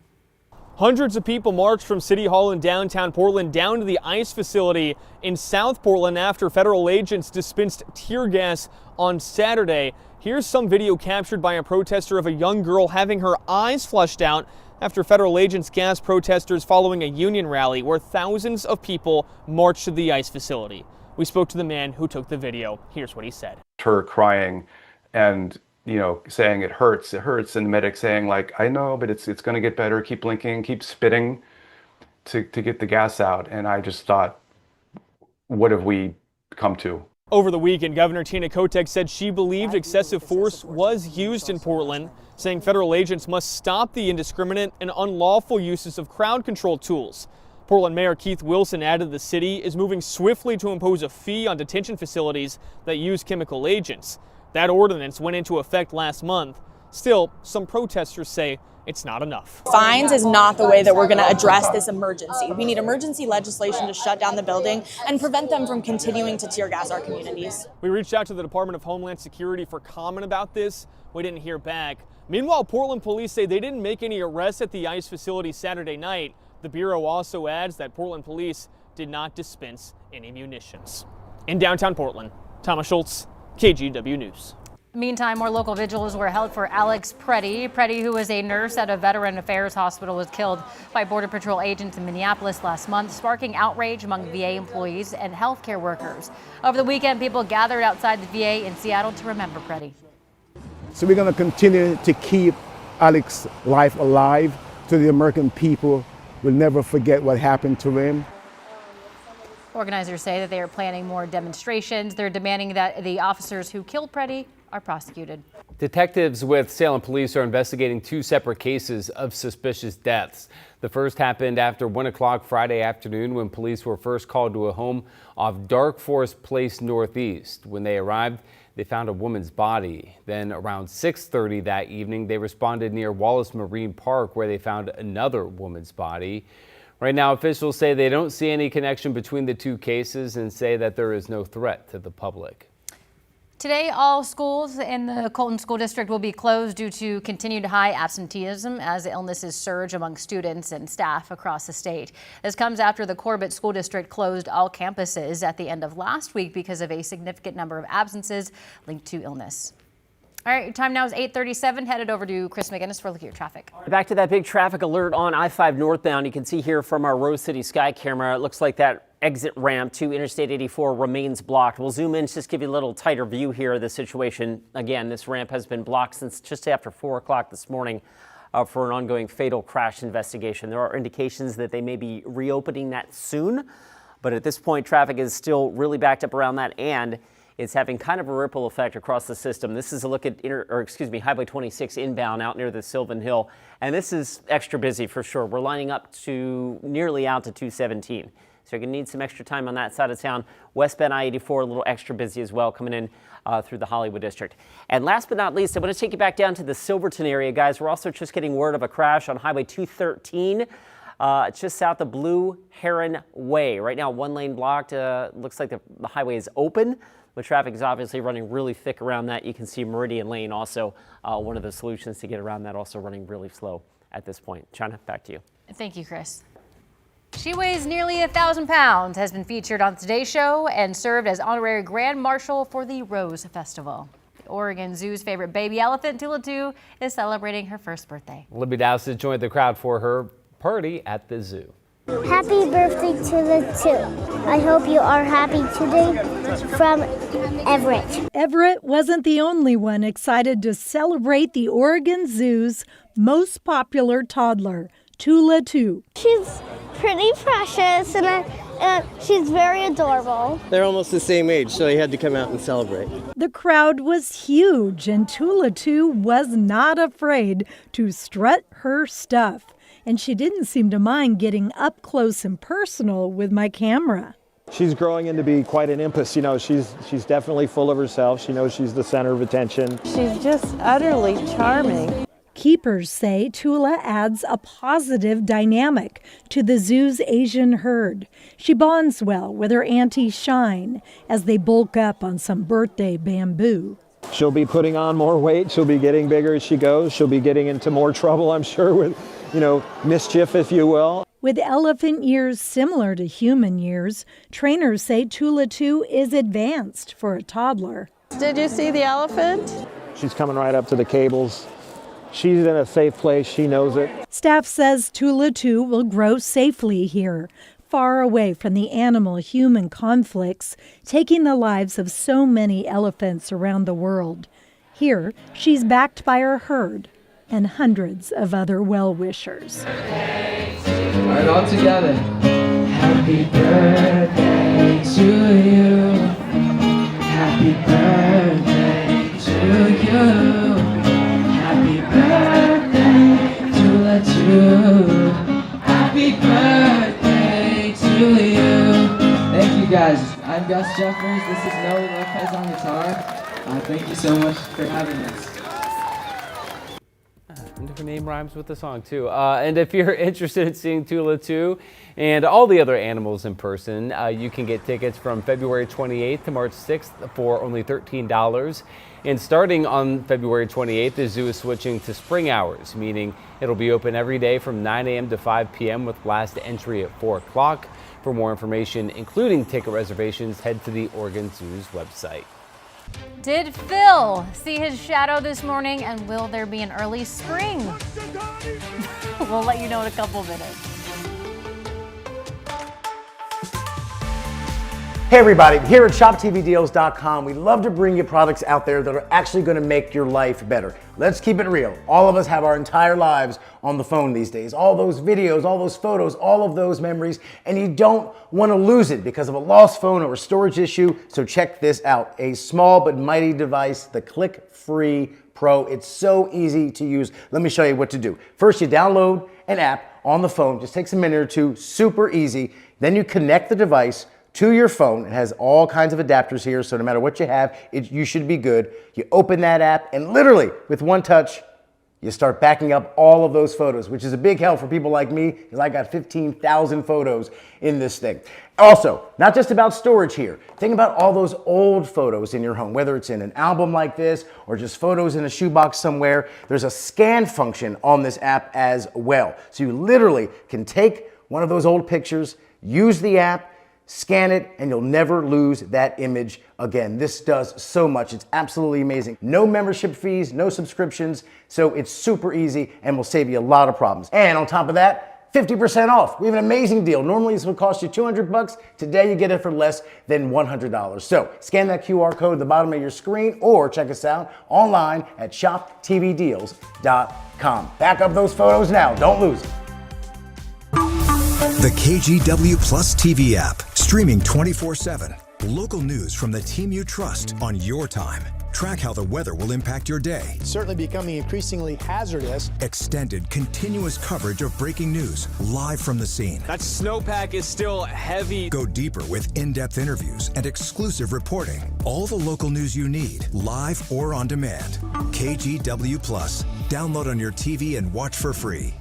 Hundreds of people marched from City Hall in downtown Portland down to the ICE facility in South Portland after federal agents dispensed tear gas on Saturday. Here's some video captured by a protester of a young girl having her eyes flushed out after federal agents gassed protesters following a union rally where thousands of people marched to the ICE facility. We spoke to the man who took the video. Here's what he said. Her crying and saying it hurts, and the medic saying like, I know, but it's going to get better, keep blinking, keep spitting to get the gas out. And I just thought, what have we come to? Over the weekend, Governor Tina Kotek said she believed excessive force was used in Portland, saying federal agents must stop the indiscriminate and unlawful uses of crowd control tools. Portland Mayor Keith Wilson added the city is moving swiftly to impose a fee on detention facilities that use chemical agents. That ordinance went into effect last month. Still, some protesters say it's not enough. Fines is not the way that we're going to address this emergency. We need emergency legislation to shut down the building and prevent them from continuing to tear gas our communities. We reached out to the Department of Homeland Security for comment about this. We didn't hear back. Meanwhile, Portland police say they didn't make any arrests at the ICE facility Saturday night. The Bureau also adds that Portland police did not dispense any munitions. In downtown Portland, Thomas Schultz, KGW News. Meantime, more local vigils were held for Alex Preddy. Preddy, who was a nurse at a Veteran Affairs hospital, was killed by Border Patrol agents in Minneapolis last month, sparking outrage among VA employees and healthcare workers. Over the weekend, people gathered outside the VA in Seattle to remember Preddy. So we're going to continue to keep Alex's life alive so the American people will never forget what happened to him. Organizers say that they are planning more demonstrations. They're demanding that the officers who killed Preddy are prosecuted. Detectives with Salem Police are investigating two separate cases of suspicious deaths. The first happened after 1 o'clock Friday afternoon when police were first called to a home off Dark Forest Place Northeast. When they arrived, they found a woman's body. Then around 6:30 that evening, they responded near Wallace Marine Park where they found another woman's body. Right now, officials say they don't see any connection between the two cases and say that there is no threat to the public. Today, all schools in the Colton School District will be closed due to continued high absenteeism as illnesses surge among students and staff across the state. This comes after the Corbett School District closed all campuses at the end of last week because of a significant number of absences linked to illness. All right, time now is 8:37. Headed over to Chris McGinnis for a look at your traffic. Back to that big traffic alert on I-5 northbound. You can see here from our Rose City Sky camera, it looks like that exit ramp to Interstate 84 remains blocked. We'll zoom in, just give you a little tighter view here of the situation. Again, this ramp has been blocked since just after 4 o'clock this morning for an ongoing fatal crash investigation. There are indications that they may be reopening that soon, but at this point, traffic is still really backed up around that, and it's having kind of a ripple effect across the system. This is a look at Highway 26 inbound out near the Sylvan Hill, and this is extra busy for sure. We're lining up to nearly out to 217. So you're going to need some extra time on that side of town. Westbound I-84 a little extra busy as well coming in through the Hollywood district. And last but not least, I want to take you back down to the Silverton area, guys. We're also just getting word of a crash on Highway 213. Just south of Blue Heron Way. Right now, one lane blocked. Looks like the highway is open, but traffic is obviously running really thick around that. You can see Meridian Lane also one of the solutions to get around that, also running really slow at this point. China, back to you. Thank you, Chris. She weighs nearly 1,000 pounds, has been featured on Today's Show, and served as honorary Grand Marshal for the Rose Festival. The Oregon Zoo's favorite baby elephant, Tula 2, is celebrating her first birthday. Libby Dowsett joined the crowd for her party at the zoo. Happy birthday to the 2. I hope you are happy today. From Everett. Everett wasn't the only one excited to celebrate the Oregon Zoo's most popular toddler, Tula 2. She's pretty precious and she's very adorable. They're almost the same age, so he had to come out and celebrate. The crowd was huge, and Tula 2 was not afraid to strut her stuff. And she didn't seem to mind getting up close and personal with my camera. She's growing into be quite an imps. You know, she's definitely full of herself. She knows she's the center of attention. She's just utterly charming. Keepers say Tula adds a positive dynamic to the zoo's Asian herd. She bonds well with her auntie Shine as they bulk up on some birthday bamboo. She'll be putting on more weight. She'll be getting bigger as she goes. She'll be getting into more trouble, I'm sure, with, mischief, if you will. With elephant years similar to human years, trainers say Tula 2 is advanced for a toddler. Did you see the elephant? She's coming right up to the cables. She's in a safe place. She knows it. Staff says Tula 2 will grow safely here, far away from the animal-human conflicts taking the lives of so many elephants around the world. Here, she's backed by her herd and hundreds of other well-wishers. All right, all together. Happy birthday to you. Happy birthday to you. Happy birthday to Happy birthday to you. Thank you guys. I'm Gus Jeffers. This is Noe Lopez on guitar. Thank you so much for having us. And her name rhymes with the song too. And if you're interested in seeing Tula 2 and all the other animals in person, you can get tickets from February 28th to March 6th for only $13. And starting on February 28th, the zoo is switching to spring hours, meaning it'll be open every day from 9 a.m. to 5 p.m. with last entry at 4 o'clock. For more information, including ticket reservations, head to the Oregon Zoo's website. Did Phil see his shadow this morning, and will there be an early spring? We'll let you know in a couple minutes. Hey everybody, here at ShopTVDeals.com, we love to bring you products out there that are actually going to make your life better. Let's keep it real. All of us have our entire lives on the phone these days. All those videos, all those photos, all of those memories, and you don't want to lose it because of a lost phone or a storage issue. So check this out. A small but mighty device, the Click Free Pro. It's so easy to use. Let me show you what to do. First, you download an app on the phone. Just takes a minute or two. Super easy. Then you connect the device to your phone. It has all kinds of adapters here, so no matter what you have, you should be good. You open that app, and literally, with one touch, you start backing up all of those photos, which is a big help for people like me, because I got 15,000 photos in this thing. Also, not just about storage here. Think about all those old photos in your home, whether it's in an album like this, or just photos in a shoebox somewhere. There's a scan function on this app as well. So you literally can take one of those old pictures, use the app, scan it, and you'll never lose that image again. This does so much. It's absolutely amazing. No membership fees, no subscriptions, so it's super easy and will save you a lot of problems. And on top of that, 50% off. We have an amazing deal. Normally this would cost you $200. Today you get it for less than $100. So scan that QR code at the bottom of your screen or check us out online at ShopTVDeals.com. Back up those photos now. Don't lose them. The KGW Plus TV app, streaming 24/7. Local news from the team you trust on your time. Track how the weather will impact your day. It's certainly becoming increasingly hazardous. Extended, continuous coverage of breaking news, live from the scene. That snowpack is still heavy. Go deeper with in-depth interviews and exclusive reporting. All the local news you need, live or on demand. KGW Plus. Download on your TV and watch for free.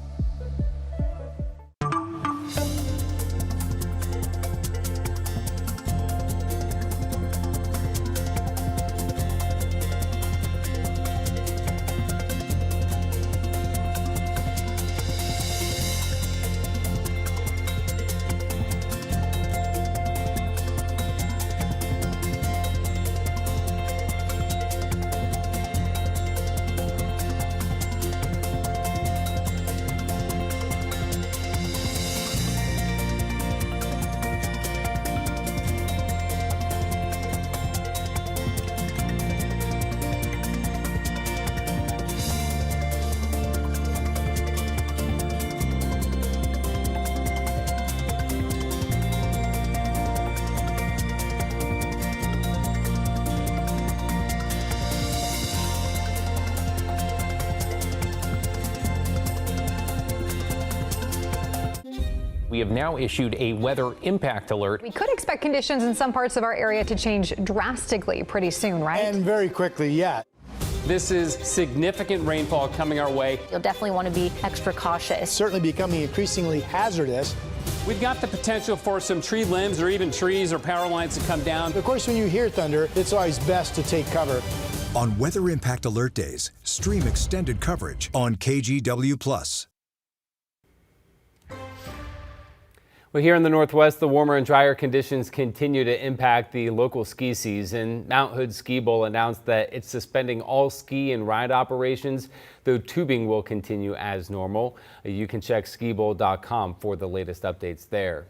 We have now issued a weather impact alert. We could expect conditions in some parts of our area to change drastically pretty soon, right? And very quickly, yeah. This is significant rainfall coming our way. You'll definitely want to be extra cautious. Certainly becoming increasingly hazardous. We've got the potential for some tree limbs or even trees or power lines to come down. Of course, when you hear thunder, it's always best to take cover. On Weather Impact Alert Days, stream extended coverage on KGW+. Well, here in the Northwest, the warmer and drier conditions continue to impact the local ski season. Mount Hood Ski Bowl announced that it's suspending all ski and ride operations, though tubing will continue as normal. You can check skibowl.com for the latest updates there.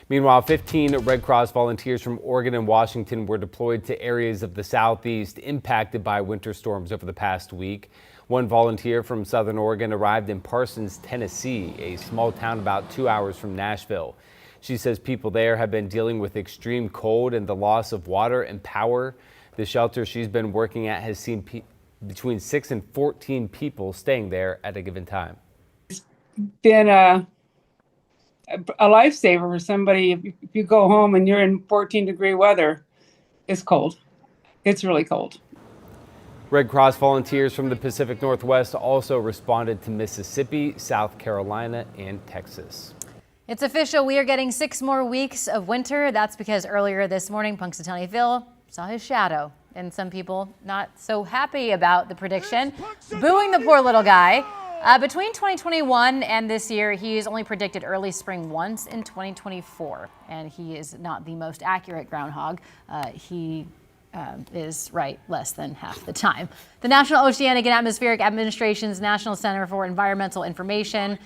Meanwhile, 15 Red Cross volunteers from Oregon and Washington were deployed to areas of the Southeast impacted by winter storms over the past week. One volunteer from Southern Oregon arrived in Parsons, Tennessee, a small town about 2 hours from Nashville. She says people there have been dealing with extreme cold and the loss of water and power. The shelter she's been working at has seen between 6 and 14 people staying there at a given time. It's been a lifesaver for somebody. If you go home and you're in 14-degree weather, it's cold. It's really cold. Red Cross volunteers from the Pacific Northwest also responded to Mississippi, South Carolina, and Texas. It's official. We are getting 6 more weeks of winter. That's because earlier this morning, Punxsutawney Phil saw his shadow. And some people not so happy about the prediction, booing the poor little guy. Between 2021 and this year, he's only predicted early spring once in 2024. And he is not the most accurate groundhog. He is right less than half the time. The National Oceanic and Atmospheric Administration's National Center for Environmental Information,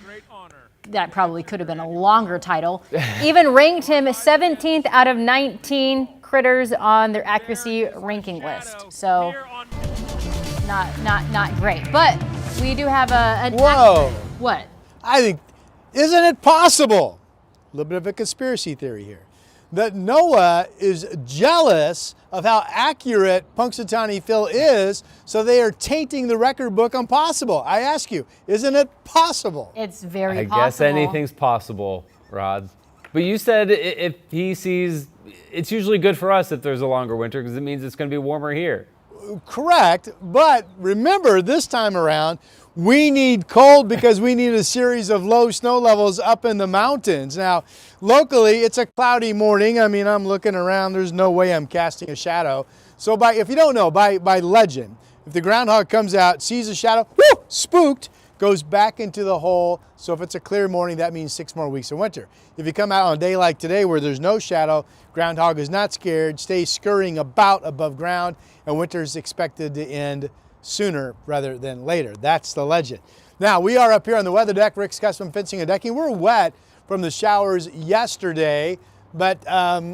that probably could have been a longer title, even ranked him 17th out of 19 critters on their accuracy ranking list. So not great. But we do have Whoa. What? I think, isn't it possible? A little bit of a conspiracy theory here. That NOAA is jealous of how accurate Punxsutawney Phil is, so they are tainting the record book on possible. I ask you, isn't it possible? It's very possible. possible. I guess anything's possible, Rod. But you said if he sees, it's usually good for us if there's a longer winter because it means it's going to be warmer here. Correct, but remember this time around, we need cold because we need a series of low snow levels up in the mountains. Now, locally, it's a cloudy morning. I mean, I'm looking around. There's no way I'm casting a shadow. So if you don't know, by legend, if the groundhog comes out, sees a shadow, whoo, spooked, goes back into the hole. So if it's a clear morning, that means 6 more weeks of winter. If you come out on a day like today where there's no shadow, groundhog is not scared, stays scurrying about above ground, and winter is expected to end sooner rather than later. That's the legend. Now, we are up here on the weather deck, Rick's Custom Fencing and Decking. We're wet from the showers yesterday, but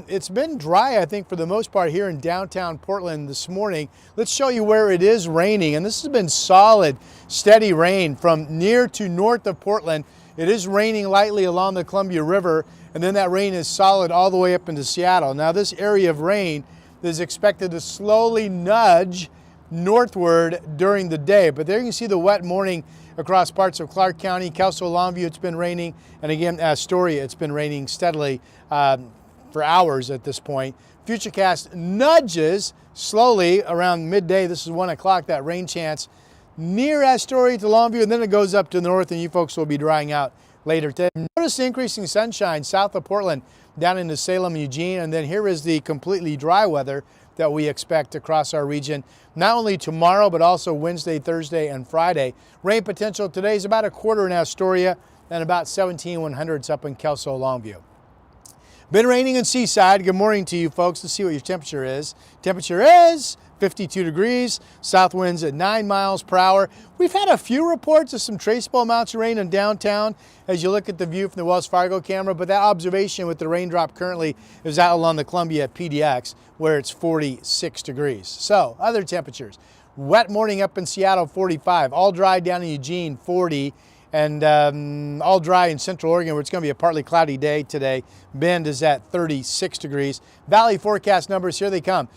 it's been dry, I think, for the most part here in downtown Portland this morning. Let's show you where it is raining, and this has been solid, steady rain from near to north of Portland. It is raining lightly along the Columbia River, and then that rain is solid all the way up into Seattle. Now, this area of rain is expected to slowly nudge northward during the day, but there you can see the wet morning across parts of Clark County, Kelso, Longview, it's been raining, and again, Astoria, it's been raining steadily for hours at this point. Futurecast nudges slowly around midday. This is 1 o'clock, that rain chance near Astoria to Longview, and then it goes up to the north, and you folks will be drying out later today. Notice the increasing sunshine south of Portland down into Salem, Eugene, and then here is the completely dry weather that we expect across our region, not only tomorrow, but also Wednesday, Thursday, and Friday. Rain potential today is about a quarter in Astoria and about 17/100ths up in Kelso, Longview. Been raining in Seaside. Good morning to you folks. Let's see what your temperature is. Temperature is 52 degrees, south winds at 9 miles per hour. We've had a few reports of some traceable amounts of rain in downtown as you look at the view from the Wells Fargo camera, but that observation with the raindrop currently is out along the Columbia at PDX where it's 46 degrees. So other temperatures, wet morning up in Seattle, 45, all dry down in Eugene, 40, and all dry in Central Oregon where it's going to be a partly cloudy day today. Bend is at 36 degrees. Valley forecast numbers, here they come.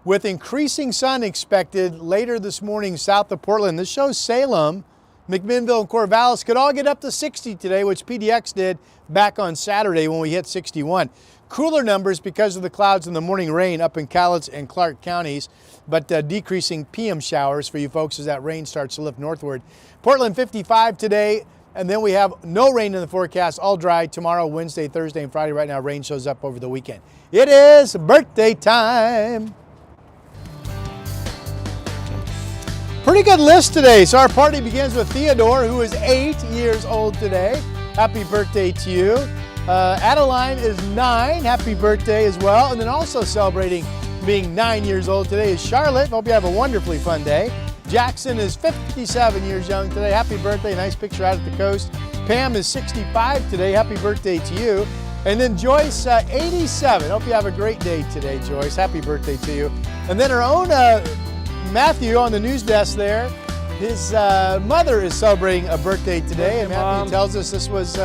With increasing sun expected later this morning south of Portland. This shows Salem McMinnville and Corvallis could all get up to 60 today, which PDX did back on Saturday when we hit 61. Cooler numbers because of the clouds and the morning rain up in Cowlitz and Clark counties, but decreasing PM showers for you folks as that rain starts to lift northward. Portland 55 today, and then we have no rain in the forecast, all dry tomorrow, Wednesday, Thursday, and Friday. Right now, rain shows up over the weekend. It is birthday time. Pretty good list today. So our party begins with Theodore, who is 8 years old today. Happy birthday to you. Adeline is 9. Happy birthday as well. And then also celebrating being 9 years old today is Charlotte. Hope you have a wonderfully fun day. Jackson is 57 years young today. Happy birthday. Nice picture out at the coast. Pam is 65 today. Happy birthday to you. And then Joyce, 87. Hope you have a great day today, Joyce. Happy birthday to you. And then our own Matthew on the news desk there. His mother is celebrating a birthday today. And Matthew Mom. tells us this was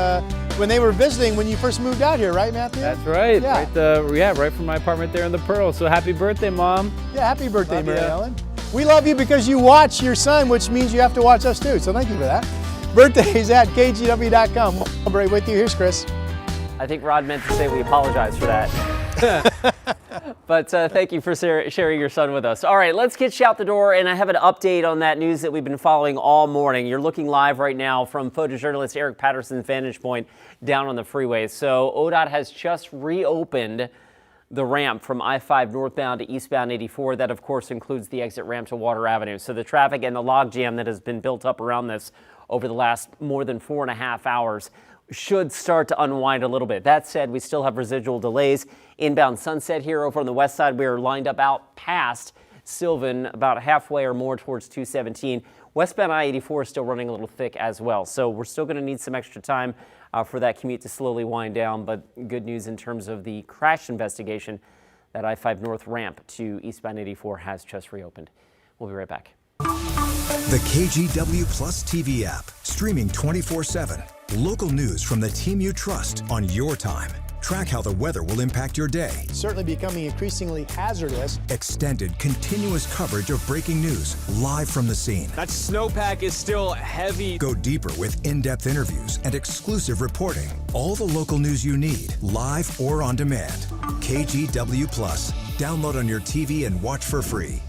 when they were visiting when you first moved out here, right, Matthew? That's right. Yeah. Right from my apartment there in the Pearl. So happy birthday, Mom. Yeah, happy birthday, Love Mary ya. Ellen. We love you because you watch your son, which means you have to watch us too. So thank you for that. Birthdays at KGW.com. We'll break with you. Here's Chris. I think Rod meant to say we apologize for that. But thank you for sharing your son with us. All right, let's get you out the door, and I have an update on that news that we've been following all morning. You're looking live right now from photojournalist Eric Patterson's vantage point down on the freeway. So ODOT has just reopened the ramp from I-5 northbound to eastbound 84. That, of course, includes the exit ramp to Water Avenue. So the traffic and the logjam that has been built up around this over the last more than 4.5 hours should start to unwind a little bit. That said, we still have residual delays. Inbound Sunset here over on the west side, we are lined up out past Sylvan, about halfway or more towards 217. Westbound I-84 is still running a little thick as well. So we're still going to need some extra time for that commute to slowly wind down. But good news in terms of the crash investigation. That I-5 North ramp to eastbound 84 has just reopened. We'll be right back. The KGW Plus TV app, streaming 24/7. Local news from the team you trust on your time. Track how the weather will impact your day. Certainly becoming increasingly hazardous. Extended, continuous coverage of breaking news live from the scene. That snowpack is still heavy. Go deeper with in-depth interviews and exclusive reporting. All the local news you need, live or on demand. KGW Plus. Download on your TV and watch for free.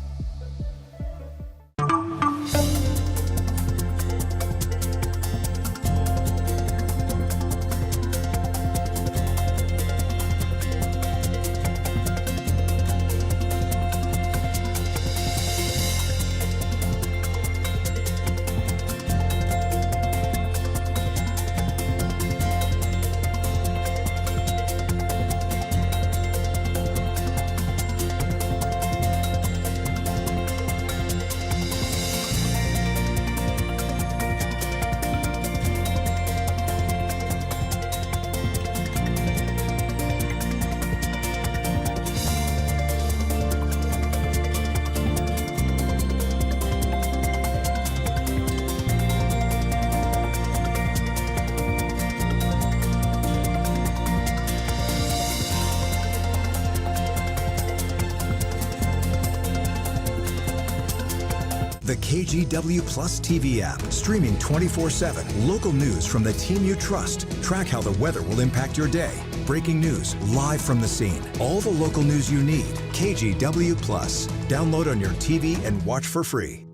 The KGW Plus TV app, streaming 24/7. Local news from the team you trust. Track how the weather will impact your day. Breaking news live from the scene. All the local news you need. KGW Plus. Download on your TV and watch for free.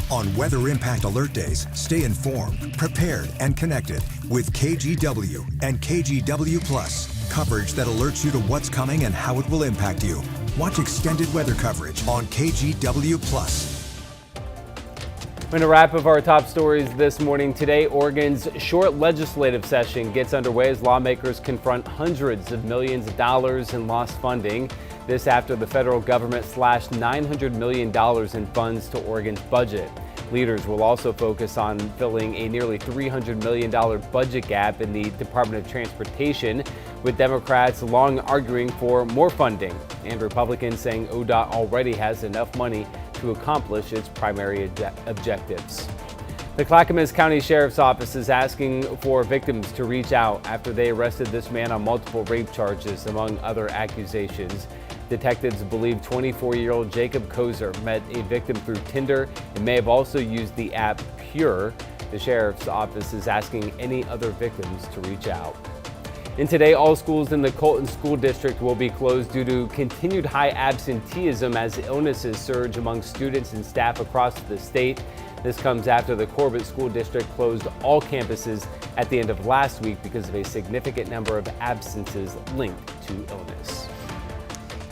On Weather Impact Alert Days, stay informed, prepared, and connected with KGW and KGW Plus. Coverage that alerts you to what's coming and how it will impact you. Watch extended weather coverage on KGW Plus. In a wrap of our top stories this morning, today Oregon's short legislative session gets underway as lawmakers confront hundreds of millions of dollars in lost funding. This after the federal government slashed $900 million in funds to Oregon's budget. Leaders will also focus on filling a nearly $300 million budget gap in the Department of Transportation, with Democrats long arguing for more funding and Republicans saying ODOT already has enough money to accomplish its primary objectives. The Clackamas County Sheriff's Office is asking for victims to reach out after they arrested this man on multiple rape charges, among other accusations. Detectives believe 24-year-old Jacob Kozer met a victim through Tinder and may have also used the app Pure. The sheriff's office is asking any other victims to reach out. And today, all schools in the Colton School District will be closed due to continued high absenteeism as illnesses surge among students and staff across the state. This comes after the Corbett School District closed all campuses at the end of last week because of a significant number of absences linked to illness.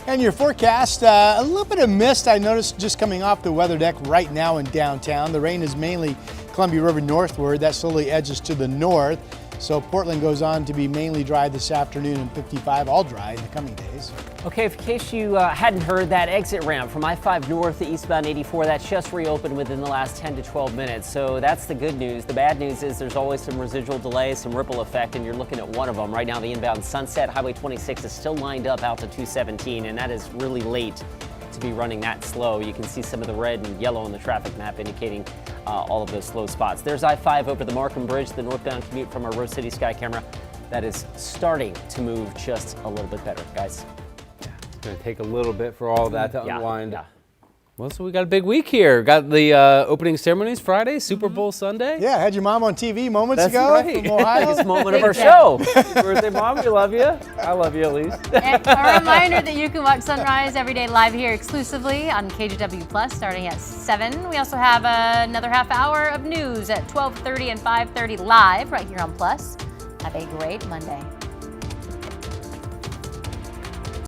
And your forecast, a little bit of mist I noticed just coming off the weather deck right now in downtown. The rain is mainly Columbia River northward. That slowly edges to the north. So Portland goes on to be mainly dry this afternoon and 55, all dry in the coming days. Okay, in case you hadn't heard, that exit ramp from I-5 north to eastbound 84, that just reopened within the last 10 to 12 minutes. So that's the good news. The bad news is there's always some residual delay, some ripple effect, and you're looking at one of them. Right now, the inbound Sunset Highway 26 is still lined up out to 217, and that is really late to be running that slow. You can see some of the red and yellow on the traffic map indicating all of those slow spots. There's I-5 over the Markham Bridge, the northbound commute from our Rose City Sky camera. That is starting to move just a little bit better, guys. It's going to take a little bit for all that to unwind. Yeah. Well, so we got a big week here. Got the opening ceremonies Friday, Super Bowl Sunday. Yeah, I had your mom on TV moments That's ago right. from Ohio. Biggest moment of our show. Happy birthday, Mom. We love you. I love you, Elise. And a reminder that you can watch sunrise every day live here exclusively on KGW Plus starting at 7. We also have another half hour of news at 12:30 and 5:30 live right here on Plus. Have a great Monday.